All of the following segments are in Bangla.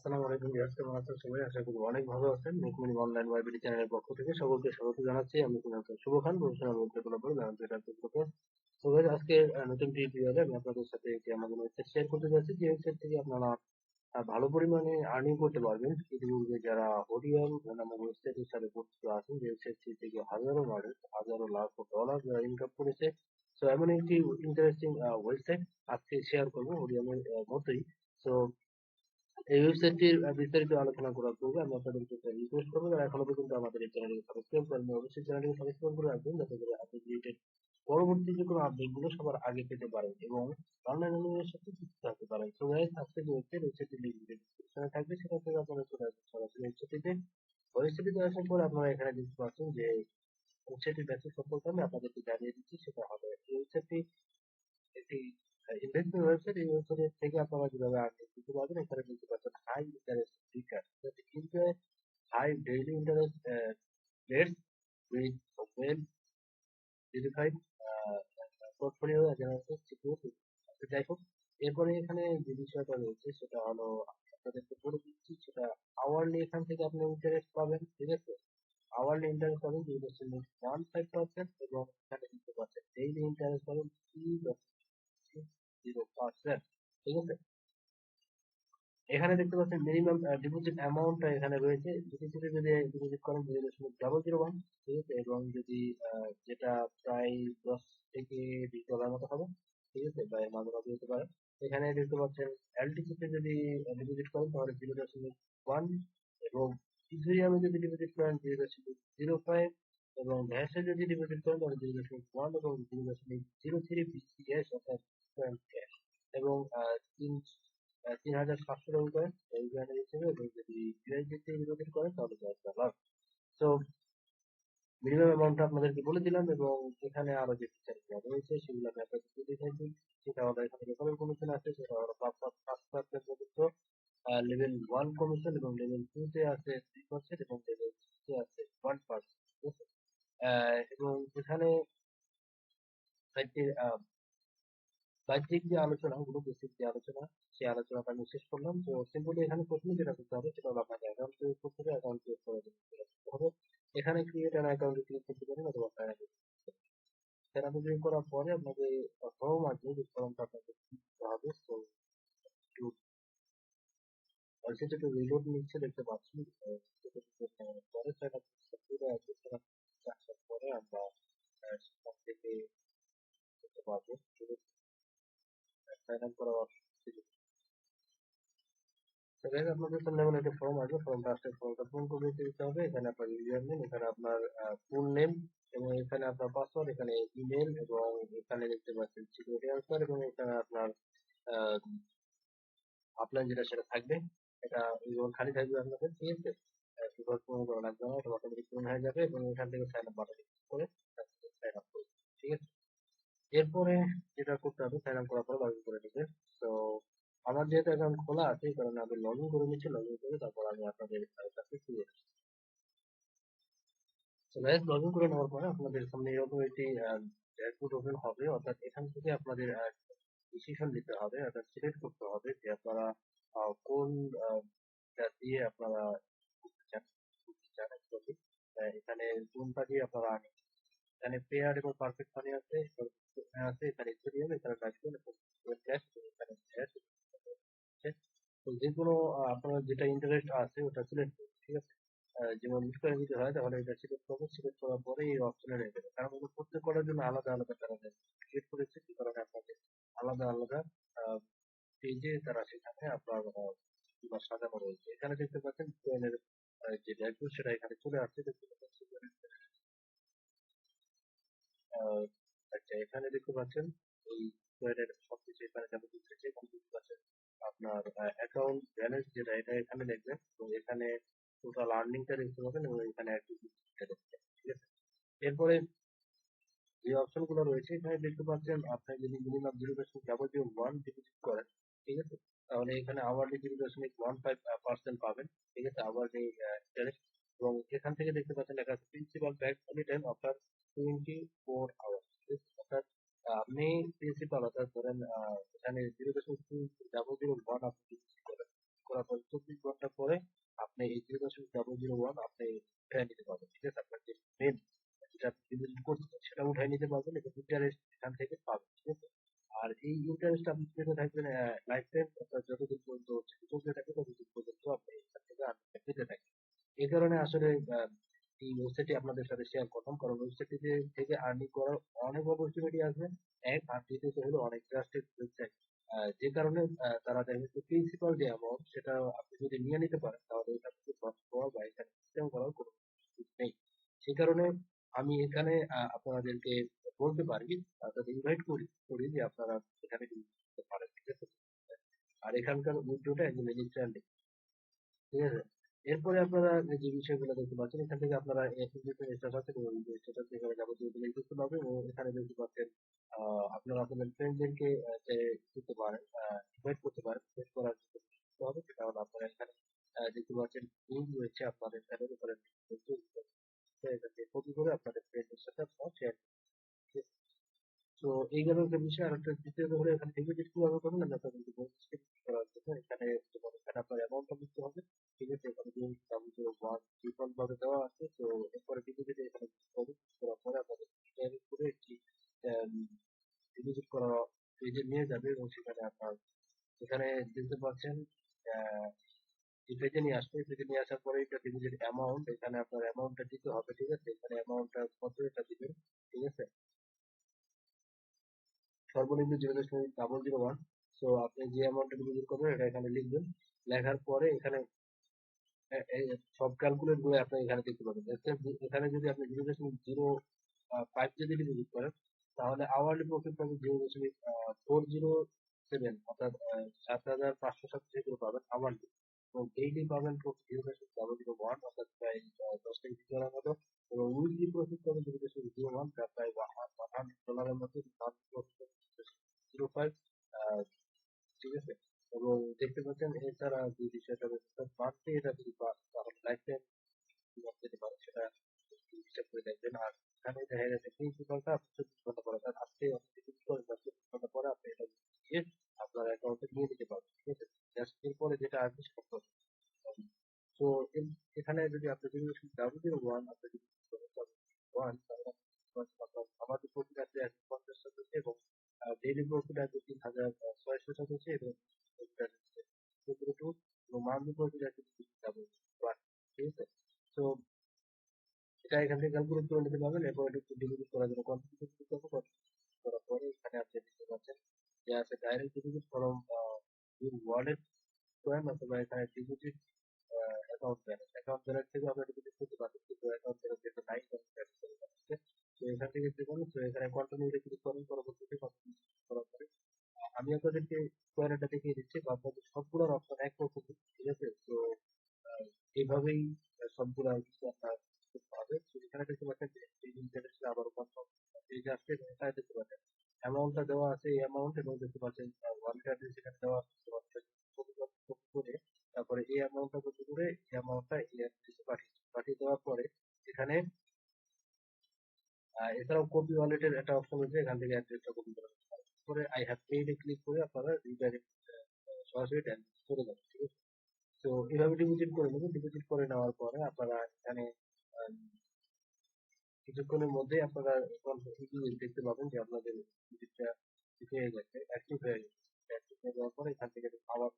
আসসালামু আলাইকুম ভিউয়ার্স, কেমন আছেন সবাই? আশা করি অনেক ভালো আছেন। মেকমানি অনলাইন ওয়াইবিডি চ্যানেলের পক্ষ থেকে সকলকে স্বাগত জানাচ্ছি। আমি freelancer Shubho Khan, professional web developer, data developer. তো গাইস, আজকে নতুন টিউটোরিয়ালে আমি আপনাদের সাথে একটি আমাদের ওয়েবসাইট শেয়ার করতে যাচ্ছি, যে ওয়েবসাইট থেকে আপনারা ভালো পরিমাণে আর্নিং করতে পারবেন। ইতিপূর্বে যারা ওডিয়াম নামক ওয়েবসাইটের সাথে পরিচিত আছেন, যে ওয়েবসাইটটি থেকে হাজারো মানুষ, হাজারো লাখ ডলার ইনকাম করেছে। তো এমন একটি ইন্টারেস্টিং ওয়েবসাইট আজকে শেয়ার করবো ওডিয়ামের মতোই। তো এই ওয়েবসাইটটির বিস্তারিত আলোচনা করার পূর্বে আমি আপনাদেরকে একটা রিকোয়েস্ট করবো, যারা এখনো পর্যন্ত আমাদের এই চ্যানেলকে সাবস্ক্রাইব করেন, অবশ্যই চ্যানেলকে সাবস্ক্রাইব করে রাখবেন, যাতে করে আপনি রিলেটেড পরবর্তী যে কোনো আপডেট গুলো সবার আগে পেতে পারেন এবং অনলাইন এর সাথে যুক্ত থাকতে পারেন। তো গাইস, আজকে যে ওয়েবসাইটের লিংক ডিসক্রিপশনে থাকবে, সেটা থেকে আপনারা চলে আসবেন সরাসরি ওয়েবসাইটে। ওয়েবসাইটে আসার পর আপনারা এখানে দেখতে পাচ্ছেন যে ওয়েবসাইটের বেসিক সম্পর্কে আমি আপনাদেরকে জানিয়ে দিচ্ছি। সেটা হবে এই ওয়েবসাইটটি একটি ইনভেস্টমেন্ট ওয়েবসাইট। এই ওয়েবসাইট থেকে আপনারা যেভাবে আর্নিং করতে পারবেন, এখানে দেখতে পাচ্ছেন হাই ইন্টারেস্ট রিটার্ন, কিন্তু high daily interest rates with well verified portfolio generator security. যাই হোক, এরপরে এখানে যে বিষয়টা রয়েছে সেটা হলো, আপনাদেরকে বলে দিচ্ছি, সেটা আওয়ারলি এখান থেকে আপনি ইন্টারেস্ট পাবেন। ঠিক আছে, আওয়ারলি ইন্টারেস্ট পাবেন 2.15%, এবং এখানে দেখতে পাচ্ছেন ডেইলি ইন্টারেস্ট পাবেন 3.0%। ঠিক আছে, এখানে দেখতে পাচ্ছেন মিনিমাম ডিপোজিট অ্যামাউন্টটা এখানে রয়েছে। ডিপোজিটে যদি ডিপোজিট করেন 0.001, ঠিক আছে, এবং যদি যেটা প্রায় 10 থেকে 20 ডলার মতো হবে। ঠিক আছে, বা এর মাঝে মাঝে হতে পারে। এখানে দেখতে পাচ্ছেন এলটিসি তে যদি ডিপোজিট করেন তাহলে 0.1, এবং ইথেরিয়ামে যদি ডিপোজিট করেন 0.05, এবং গ্যাসে যদি ডিপোজিট করেন তাহলে 0.1 এবং 0.03 বিসিএস অর্থাৎ ক্যাশ, এবং 3,700 কয়েন এই ব্র্যান্ডের হিসেবে, এবং যদি ইউএসডিতে ডিপোজিট করেন তাহলে $10। তো মিনিমাম অ্যামাউন্টটা আপনাদেরকে বলে দিলাম, এবং এখানে আরো যে ফিচার রয়েছে সেগুলো আমি আপনাদেরকে দেখাই দিই। সেটা হলো, এখানে রেফারেল কমিশন আছে, সেটা হলো 5% পর্যন্ত লেভেল 1 কমিশন, এবং লেভেল 2 তে আছে 3%, এবং লেভেল 3 তে আছে 1%। ঠিক আছে, এবং এখানে সাইটটির বাহ্যিক যে আলোচনা গুলো, বেসিক যে আলোচনা, সেই আলোচনাটা আমি শেষ করলাম। তো সিম্পলি এখানে প্রথমে যেটা করতে হবে সেটা হলো আপনাকে অ্যাকাউন্ট ক্রিয়েট করতে হবে। অ্যাকাউন্ট ক্রিয়েট করার জন্য যেটা করতে হবে, এখানে ক্রিয়েট অ্যান অ্যাকাউন্ট ক্লিক করতে পারেন, অথবা সাইন আপ করার পরে আপনাকে ফর্ম আছে, যে ফর্মটা আপনাকে দিতে হবে। তো একটু সেটা একটু রিলোড নিচ্ছে দেখতে পাচ্ছি। পরে সাইন আপ করে আছে, সাইন আপ আসার পরে আমরা সেখান থেকে করতে পারবো। সাইন আপ করার অপশন, তো গাইস, আপনাদের সামনে এমন একটা ফর্ম আসবে। ফর্মটা আসলে ফর্মটা পূরণ করে দিতে হবে। এখানে আপনার ইউজার নেম, এখানে আপনার ফুল নেম, এবং এখানে আপনার পাসওয়ার্ড, এখানে ইমেল, এবং এখানে দেখতে পাচ্ছেন সিকিউরিটি আনসার, এবং এখানে আপনার আহ, আপনার যেটা সেটা থাকবে। এটা এবং খালি থাকবে আপনাদের। ঠিক আছে, কিবোর্ড পূরণ করা লাগবে না, এটা অটোমেটিক পূরণ হয়ে যাবে, এবং এখান থেকে সাইন আপ বাটনে ক্লিক করে সাইন আপ করবে। ঠিক আছে, এরপরে যেটা করতে হবে, সাইন আপ করার পরে লগ ইন করে নেবেন। তো আমার যেহেতু অ্যাকাউন্ট খোলা আছে, এই কারণে আমি লগ ইন করে নিচ্ছি। লগ ইন করে তারপর আমি আপনাদের কাছে ফিরে আসছি। তো গাইস, লগ ইন করে নেওয়ার পরে আপনাদের সামনে এরকম একটি ড্যাশবোর্ড ওপেন হবে, অর্থাৎ এখান থেকে আপনাদের ডিসিশন নিতে হবে, অর্থাৎ সিলেক্ট করতে হবে যে আপনারা কোন টা দিয়ে আপনারা করতে চান করতে চান actually। এখানে কোনটা দিয়ে আপনারা এখানে পেয়ার এবং পারফেক্ট মানি আছে, আছে এখানে ইথেরিয়াম, এখানে ডাইসন, এবং ক্যাশ, এখানে ক্যাশ। তো যে কোনো আপনার যেটা ইন্টারেস্ট আছে ওটা সিলেক্ট করুন। ঠিক আছে, যেমন বিটকয়েন যদি হয় তাহলে এটা সিলেক্ট করবো। সিলেক্ট করার পরে এই অপশনে রেখে দেবে, কারণ ওগুলো প্রত্যেক করার জন্য আলাদা আলাদা তারা ক্রিয়েট করেছে, যে কারণে আপনাদের আলাদা আলাদা পেজে তারা সেখানে আপনার সাজানো রয়েছে। এখানে দেখতে পাচ্ছেন বিটকয়েনের যে ড্যাশবোর্ড সেটা এখানে চলে আসছে, দেখতে পাচ্ছেন। আহ, আচ্ছা, এখানে দেখতে পাচ্ছেন এই বিটকয়েনের সবকিছু এখানে যাবতীয় রয়েছে। এখানে দেখতে পাচ্ছেন আপনার অ্যাকাউন্ট ব্যালেন্স, যেটা এটা এখানে দেখবেন, এবং এখানে টোটাল আর্নিংটা দেখতে পাবেন, এবং এখানে অ্যাক্টিভিটিটা দেখতে পাবেন। ঠিক আছে, এরপরে যে অপশন গুলো রয়েছে এখানে দেখতে পাচ্ছেন, আপনি যদি মিনিমাম 0.1 ডিপোজিট করেন, ঠিক আছে, তাহলে এখানে আওয়ারলি 0.15% পাবেন। ঠিক আছে, আওয়ারলি ইন্টারেস্ট, এবং এখান থেকে দেখতে পাচ্ছেন লেখা আছে principal back any time after 24 hours. অর্থাৎ আপনি প্রিন্সিপাল, অর্থাৎ ধরেন এখানে 0.001 আপনি ডিপোজিট করেন, করার পর 24 ঘন্টা পেতে থাকবেন লাইফ টাইম, অর্থাৎ যতদিন পর্যন্ত চলতে থাকে ততদিন পর্যন্ত আপনি এখান থেকে আর্নিংটা পেতে থাকেন। এই কারণে আসলে এই ওয়েবসাইটটি আপনাদের সাথে শেয়ার করলাম, কারণ ওয়েবসাইটটি থেকে আর্নিং করার অনেক অপরচুনিটি আছে। এক, আর দ্বিতীয়ত হলো অনেক ট্রাস্টেড ওয়েবসাইট, যে কারণে তারা দেখা যাচ্ছে প্রিন্সিপাল যে অ্যামাউন্ট সেটা আপনি যদি নিয়ে নিতে পারেন তাহলে এটা কিন্তু লস হওয়া বা এখানে স্ক্যাম করার কোনো সুযোগ নেই। সেই কারণে আমি এখানে আপনাদেরকে বলতে পারি, তাদের ইনভাইট করি যে আপনারা এখানে কিন্তু করতে পারেন, ঠিক আছে? আর এখানকার উইন্ডোটা একদম ইনস্ট্যান্ট, ঠিক আছে? এরপরে আপনারা যে বিষয়গুলো দেখতে পাচ্ছেন, এখান থেকে আপনারা স্ট্যাটাস আছে স্ট্যাটাস এখানে যাবতীয় দেখতে পাবেন, ও এখানে দেখতে পাচ্ছেন আপনারা আপনাদের ফ্রেন্ডদেরকে করতে পারেন, ইনভাইট করতে পারেন। ইনভাইট করার জন্য কি করতে হবে সেটা হলো আপনারা এখানে দেখতে পাচ্ছেন লিঙ্ক রয়েছে আপনাদের চ্যানেল উপরে, এখান থেকে কপি করে আপনাদের ফ্রেন্ডের সাথে আপনারা শেয়ার করতে। তো এই গেল একটা বিষয়। আর একটা দ্বিতীয়ত হলো এখানে ডিপোজিট কিভাবে করবেন, আমি আপনাদেরকে বলছি। ডিপোজিট করার জন্য এখানে যেমন এখানে আপনার অ্যামাউন্টটা লিখতে হবে, ঠিক আছে? এখানে DW01 ডিফল্ট ভাবে দেওয়া আছে। তো এরপরে ডিপোজিট এখানে করার পরে আপনাদের ডাইরেক্ট করে একটি ডিপোজিট করা পেজে নিয়ে যাবে, এবং সেখানে আপনার এখানে দেখতে পাচ্ছেন আহ, এই পেজে নিয়ে আসবে। পেজে নিয়ে আসার পরে এটা ডিপোজিট অ্যামাউন্ট, এখানে আপনার অ্যামাউন্টটা দিতে হবে, ঠিক আছে? এখানে অ্যামাউন্টটা কত এটা দিবেন, ঠিক আছে? সর্বনিম্ন 0.001। সো আপনি যে অ্যামাউন্টটা ডিপোজিট করবেন এটা এখানে লিখবেন। লেখার পরে এখানে এই সব ক্যালকুলেট করে আপনি এখানে দেখতে পাবেন। এখানে যদি আপনি 0.05 যদি ডিপোজিট করেন তাহলে আওয়ারলি প্রফিট পাবেন 0.407, অর্থাৎ 7,587 পাবেন আওয়ারলি, এবং ডেইলি পাবেন প্রফিট 0.001, অর্থাৎ প্রায় 10 থেকে 20 ডলার মতো, এবং উইকলি প্রফিট পাবেন 0.01, প্রায় $100 মতো। প্রফিট 0.05, ঠিক আছে? এবং দেখতে পাচ্ছেন এছাড়া যে বিষয়টা রয়েছে মান্থলি এটা যদি পান তাহলে লাইফ টাইম যেতে পারে সেটা একটু হিসাব করে দেখবেন। আর এখানে দেখা গেছে প্রিন্সিপালটা আপনি 24 ঘন্টা পরে, অর্থাৎ আজকে আপনি যদি করেন 24 ঘন্টা পরে আপনি এটা দিয়ে আপনার অ্যাকাউন্টে নিয়ে নিতে পারবেন, ঠিক আছে? জাস্ট এরপরে যেটা আসবে সেটা করবেন। তো এখানে যদি আপনি যদি W01 আপনি যদি করেন W01, তাহলে আপনি দেখতে পাচ্ছেন আপনার আমাদের প্রফিট আছে 150 এবং ডেইলি প্রফিট আছে 3,600 এবং প্রফিট আছে 2 এবং মান্থলি প্রফিট আছে W1, ঠিক আছে? তো এটা এখান থেকে ক্যালকুলেট করে নিতে পারবেন। এরপর এটা ডিপোজিট করার জন্য কন্টিনিউ ক্লিক করবো। কন্টিনিউ করার পরে এখানে আপনি দেখতে পাচ্ছেন যে আছে direct deposit from your wallet coin, অথবা এখানে deposit account balance. Account balance থেকে আমরা ডিপোজিট করতে পারি, কিন্তু অ্যাকাউন্ট ব্যালেন্স যেটা নাই তো এখান থেকে যে কোনো, তো এখানে কন্টিনিউতে ক্লিক করেন। পরবর্তীতে কন্টিনিউ করার পরে আমি আপনাদেরকে স্কোয়ারটা দেখিয়ে দিচ্ছি, বা আপনাদের সবগুলোর অপশন একরকম, ঠিক আছে? তো এইভাবেই সবগুলো কিছু আপনার করতে হবে। তো এখানে দেখতে পাচ্ছেন যে এই ইন্টারেস্ট আবার কনফার্ম পেজ আসছে, এবং এখানে দেখতে পাচ্ছেন অ্যামাউন্টটা দেওয়া আছে এই অ্যামাউন্ট, এবং দেখতে পাচ্ছেন ওয়ালেট অ্যাড্রেস এখানে দেওয়া আছে, কপি করে তারপরে এই অ্যামাউন্টটা কপি করে এই অ্যামাউন্টটা এই অ্যাড্রেসে পাঠিয়ে দেওয়ার পরে এখানে এছাড়াও কপি ওয়ালেটের একটা অপশন রয়েছে, এখান থেকে অ্যাড্রেসটা কপি করে নিতে পারেন। পরে I have paid A click করে আপনারা রিডাইরেক্ট সরাসরি ট্রান্সফার করে যাবেন, ঠিক আছে? তো এভাবে ডিপোজিট করে নেবেন। ডিপোজিট করে নেওয়ার পরে আপনারা এখানে আম, কিছুক্ষণের মধ্যেই আপনারা দেখতে পাবেন যে আপনাদের ডিপোজিটটা হয়ে গেছে, অ্যাক্টিভ হয়ে গেছে। অ্যাক্টিভ হয়ে যাওয়ার পরে এখান থেকে আবার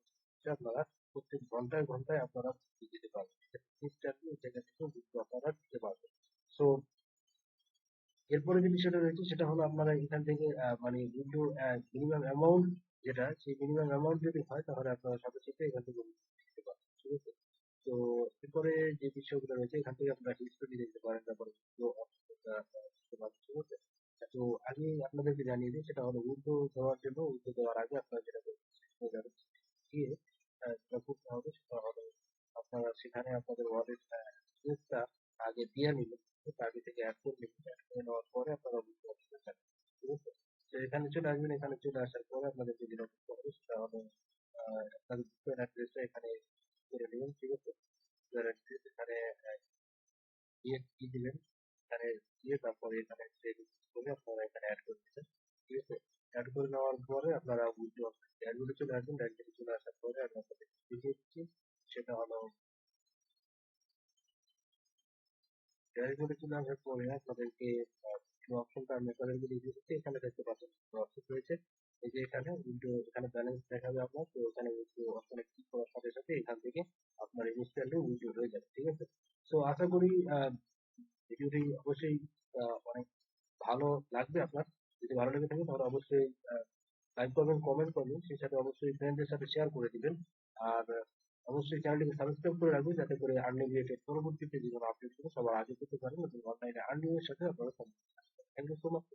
আপনারা প্রত্যেক ঘন্টায় ঘন্টায় আপনারা দিতে পারবেন, ঠিক আছে? ইনস্ট্যান্টলি এই জায়গা থেকে withdraw আপনারা দিতে পারবেন। সো এরপরে যে বিষয়টা রয়েছে সেটা হলো আপনারা এখান থেকে মানে উইথড্র মিনিমাম অ্যামাউন্ট যেটা, সেই মিনিমাম অ্যামাউন্ট যদি হয় তাহলে আপনারা সাথে সাথে এখান থেকে দিতে পারবেন, ঠিক আছে? তো এরপরে যে বিষয়গুলো রয়েছে এখান থেকে আপনারা হিস্টোরি দেখতে পারেন, তারপরে অপশনটা দেখতে পারেন, ঠিক আছে? তো আমি আপনাদেরকে জানিয়ে দিই, সেটা হলো উইথড্র দেওয়ার জন্য, উইথড্র দেওয়ার আগে আপনারা যেটা করবেন সেটা যাবেন গিয়ে যেটা করতে হবে সেটা হলো আপনারা সেখানে আপনাদের ওয়ালেট অ্যাড্রেসটা আগে দিয়ে নিবেন, আগে থেকে অ্যাড করে নিবেন। অ্যাড করে নেওয়ার পরে আপনারা উইথড্র করতে যাবেন, ঠিক আছে? তো এখানে চলে আসবেন। এখানে চলে আসার পরে আপনাদের যে যেটা করতে হবে সেটা হলো আপনাদের বিটকয়েন অ্যাড্রেসটা এখানে করে নেবেন, ঠিক আছে? বিটকয়েন অ্যাড্রেস এখানে দিয়ে কি দিবেন, এখানে দিয়ে তারপরে এখানে সেভ করে আপনারা এখানে অ্যাড করে দিবেন, ঠিক আছে? অ্যাড করে নেওয়ার পরে আপনারা উইথড্র ড্যাশবোর্ডে চলে আসবেন। ড্যাশবোর্ডে চলে আসার পরে আমি আপনাদের দেখিয়ে দিচ্ছি, সেটা হলো ড্যাশবোর্ডে চলে আসার পরে আপনাদেরকে যে অপশনটা আমি আপনাদেরকে দেখিয়ে দিচ্ছি, এখানে দেখতে পাচ্ছেন অপশন রয়েছে। এই যে এখানে উইন্ডো, এখানে করি ভিডিওটি অবশ্যই অনেক ভালো লাগবে আপনার। যদি ভালো লেগে থাকে তাহলে অবশ্যই লাইক করবেন, কমেন্ট করবেন, সেই সাথে অবশ্যই ফ্রেন্ডদের সাথে শেয়ার করে দিবেন। আর অবশ্যই চ্যানেলটিকে সাবস্ক্রাইব করে রাখবেন যাতে করে আর্নিং রিলেটেড পরবর্তীতে যে কোনো আপডেট গুলো সবার আগে পেতে পারেন এবং অনলাইনে আর্নিং এর সাথে আপনারা সম্পৃক্ত থাকবেন। Thank you so much.